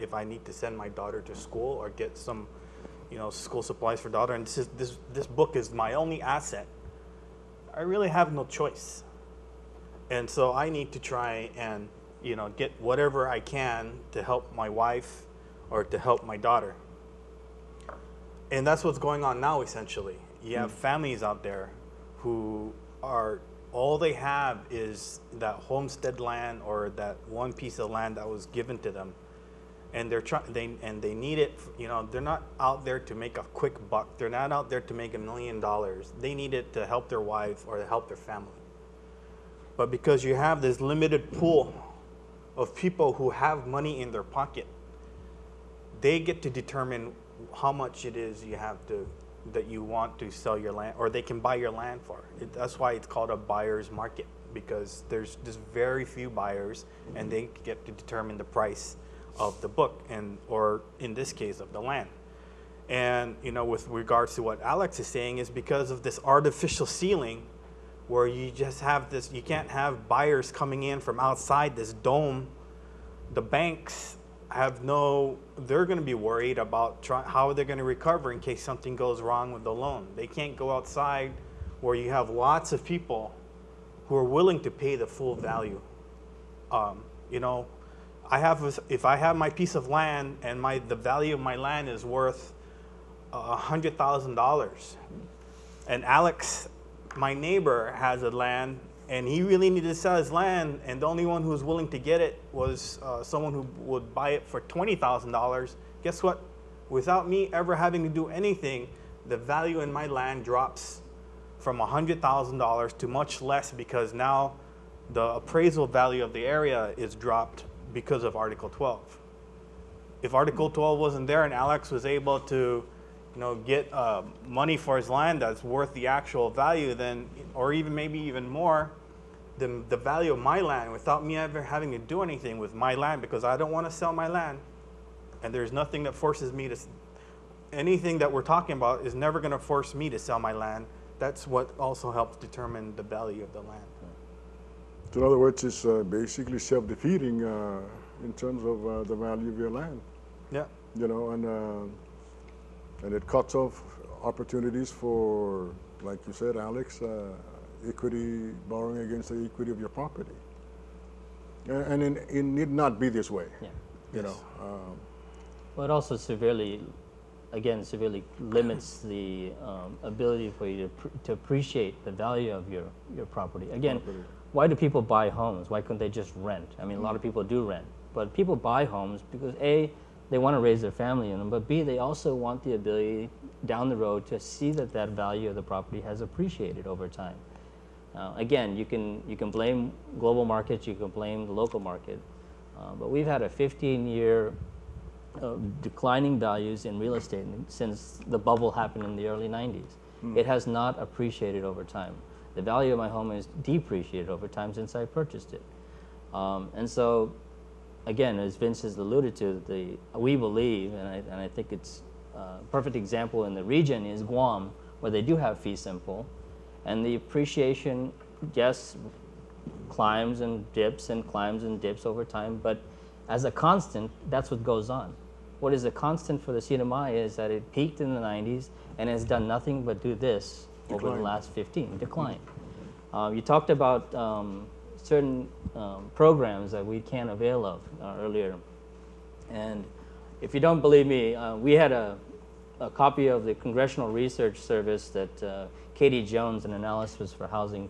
if I need to send my daughter to school or get some, school supplies for daughter, and this book is my only asset, I really have no choice. And so I need to try and, get whatever I can to help my wife or to help my daughter. And that's what's going on now, essentially. You have families out there who are, all they have is that homestead land or that one piece of land that was given to them. And they need it, they're not out there to make a quick buck. They're not out there to make $1 million. They need it to help their wife or to help their family. But because you have this limited pool of people who have money in their pocket, they get to determine how much it is that you want to sell your land, or they can buy your land for. That's why it's called a buyer's market, because there's just very few buyers, and they get to determine the price of the book, or in this case of the land. And with regards to what Alex is saying, is because of this artificial ceiling, where you just have this, you can't have buyers coming in from outside this dome. The banks they're going to be worried about how they're going to recover in case something goes wrong with the loan. They can't go outside where you have lots of people who are willing to pay the full value. If I have my piece of land and the value of my land is worth $100,000, and Alex, my neighbor, has a land, and he really needed to sell his land, and the only one who was willing to get it was someone who would buy it for $20,000. Guess what? Without me ever having to do anything, the value in my land drops from $100,000 to much less, because now the appraisal value of the area is dropped because of Article 12. If Article 12 wasn't there and Alex was able to get money for his land that's worth the actual value, then, or maybe even more than the value of my land, without me ever having to do anything with my land, because I don't want to sell my land, and there's nothing that forces me to. Anything that we're talking about is never going to force me to sell my land. That's what also helps determine the value of the land. So in other words, it's basically self-defeating in terms of the value of your land. Yeah. And it cuts off opportunities for, like you said, Alex, equity, borrowing against the equity of your property. And it need not be this way. Yeah. Well, it also severely limits the ability for you to appreciate the value of your property. Again, why do people buy homes? Why couldn't they just rent? I mean, a lot of people do rent, but people buy homes because A, they want to raise their family in them, but B, they also want the ability down the road to see that value of the property has appreciated over time. Again, you can blame global markets, you can blame the local market, but we've had a 15-year declining values in real estate since the bubble happened in the early 90s. It has not appreciated over time. The value of my home is depreciated over time since I purchased it. And so, again, as Vince has alluded to, we believe, and I think it's a perfect example in the region is Guam, where they do have fee simple, and the appreciation, yes, climbs and dips and climbs and dips over time, but as a constant, that's what goes on. What is a constant for the CNMI is that it peaked in the 90s and has done nothing but do this over the last 15, decline. You talked about certain programs that we can't avail of earlier. And if you don't believe me, we had a copy of the Congressional Research Service that Katie Jones, an analysis for housing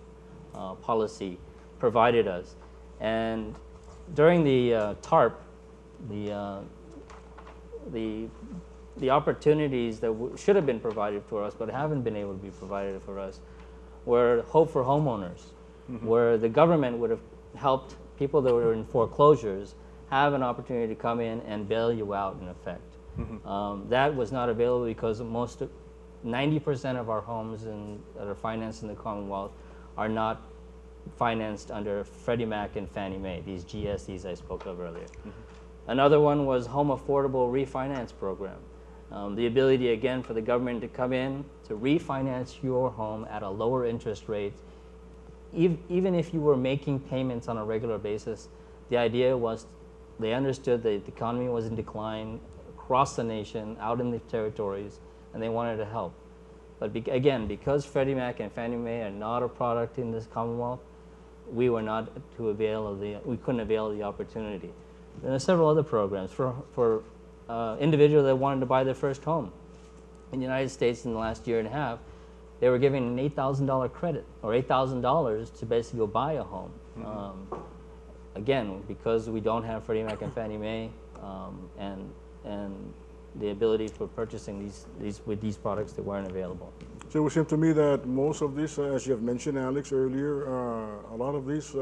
policy, provided us. And during the TARP, the opportunities that should have been provided for us but haven't been able to be provided for us were Hope for Homeowners, where the government would have helped people that were in foreclosures have an opportunity to come in and bail you out, in effect. That was not available because 90% of our homes that are financed in the Commonwealth are not financed under Freddie Mac and Fannie Mae, these GSEs I spoke of earlier. Another one was Home Affordable Refinance Program. The ability, again, for the government to come in to refinance your home at a lower interest rate. Even if you were making payments on a regular basis, the idea was They understood that the economy was in decline across the nation, out in the territories, and they wanted to help. But again, because Freddie Mac and Fannie Mae are not a product in this Commonwealth, we were not to avail of we couldn't avail of the opportunity. There are several other programs for individuals that wanted to buy their first home. In the United States, in the last year and a half, they were giving an $8,000 credit, or $8,000 to basically go buy a home. Again, because we don't have Freddie Mac and Fannie Mae, and the ability for purchasing these products that weren't available. So it would seem to me that most of these, as you have mentioned, Alex, earlier, a lot of these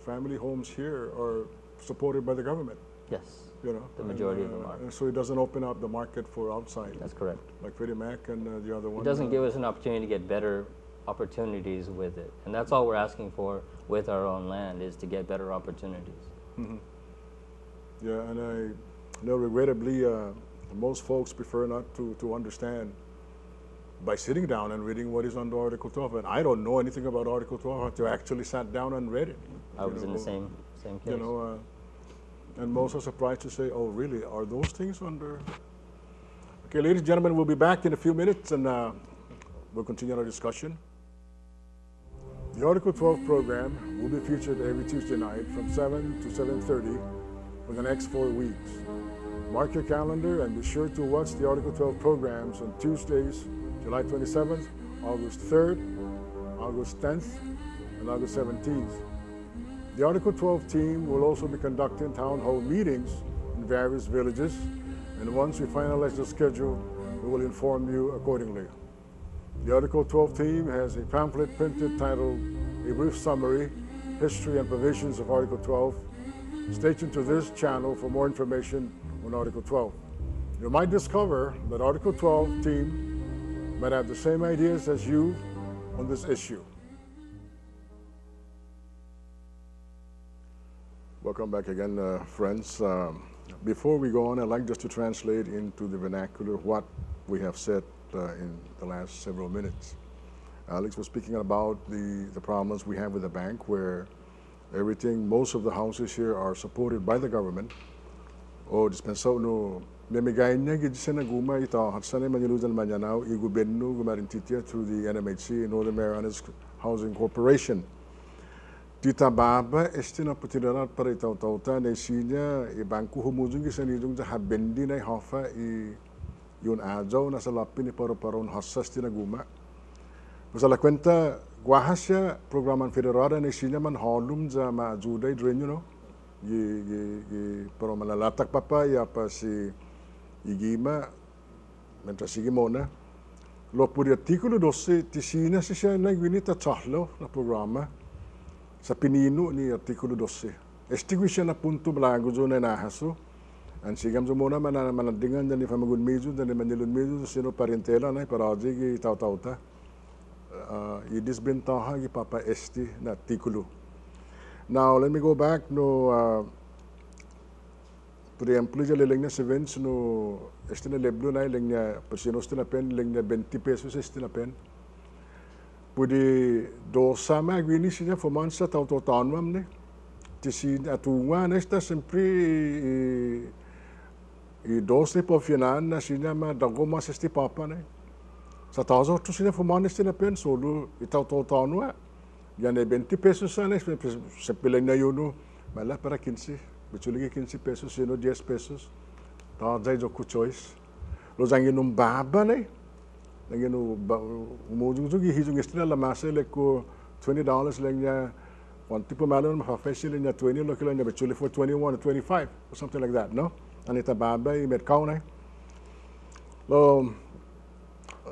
family homes here are supported by the government. Yes, you know, the majority of them are. And so it doesn't open up the market for outside. That's correct. Like Freddie Mac and the other one. It doesn't give us an opportunity to get better opportunities with it. And that's all we're asking for with our own land, is to get better opportunities. Mm-hmm. Yeah, and I know regrettably, most folks prefer not to understand by sitting down and reading what is under Article 12. And I don't know anything about Article 12 until I actually sat down and read it. I was in the same case. You know, and most are surprised to say, oh, really, are those things under? Okay, ladies and gentlemen, we'll be back in a few minutes, and we'll continue our discussion. The Article 12 program will be featured every Tuesday night from 7 to 7:30 for the next 4 weeks. Mark your calendar and be sure to watch the Article 12 programs on Tuesdays, July 27th, August 3rd, August 10th, and August 17th. The Article 12 team will also be conducting town hall meetings in various villages, and once we finalize the schedule, we will inform you accordingly. The Article 12 team has a pamphlet printed titled A Brief Summary, History and Provisions of Article 12. Stay tuned to this channel for more information on Article 12. You might discover that Article 12 team might have the same ideas as you on this issue. Welcome back again, friends. Before we go on, I'd like just to translate into the vernacular what we have said in the last several minutes. Alex was speaking about the problems we have with the bank, where most of the houses here are supported by the government. O dispensaw no memigay niya gid siya naguma ita hatsanay Maniludan Manyanao I gobyerno gumarintitia through the NMHC, Northern Marianas Housing Corporation. Tita baba na putirarat para itaw tauta na isinya ibangku humujung isa nidung sa habendi na hafa yun ajaw na sa lapin ni paro-paron hasas tinaguma. Masala kwenta guahasya programan federal na isinya man halum za maajuday dren you know. Pero malalatak pa ya pa si igima mentra sige mona lo puri artikulo 12 tisina siya nagwinita tahlo na programa sa pinino ni artikulo 12 estigwi siya na punto blago zo na nahaso ang sigam zo mona manadingan ni famagun medu ni manilun medu sino parentela na paraji gi taw-tawta idisbentaha gi papa esti na artikulo. Now, let me go back. No, por ejemplo, ya le lengna se vence no este na leblo na lengna persino este na pen lengna 20 pesos este na pen. Pudi dosa ma gwini siya formansa tau tanwam ne. Tisi atunga nesta sempre I dos ne po finan na siya ma dagoma sa este papa ne. Sa tazo to siya formansa este na pen solo itau tanwa. Yan 20 pesos sana, sa pilay na yun, mala para 15. Bitsuli 15 pesos, sino 10 pesos. Tawadzay jo ku choice. Lo zang yun baba na Nang yun, umujung-jung, hijung istina lamasa, like ko $20 lang niya. One tipo malo na mapafeshi lang niya 20, lo kila niya bitsuli for 21 or 25, or something like that, no? Anita baba, merkaw na Lo,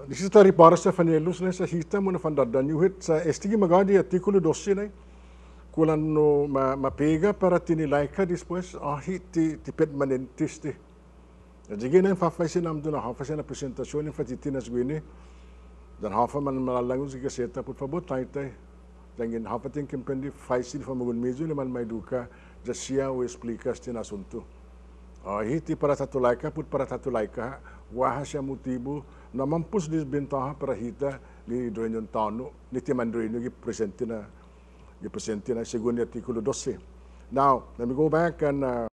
this is tari para sa fanelos na sa hita mo na fandadanyuhit sa estigi magadi artikulo 12 na kulan no mapega para tinilay ka después tipet manentis ti. Jadi na fafaisin am doon hafa na presentasyon ng fatitinas gwini dan hafa man malalangon si kaseta por favor tay dangin hafa ting kimpendi faisin famagun medyo naman may duka siya o explikas tin asunto. Hiti para tatulay ka put para tatulay ka wahas siya motibo na mampus disbentaha para hita ni Drenyon Tano, ni Timandrenyo gipresente na segundo artikulo 12. Now, let me go back and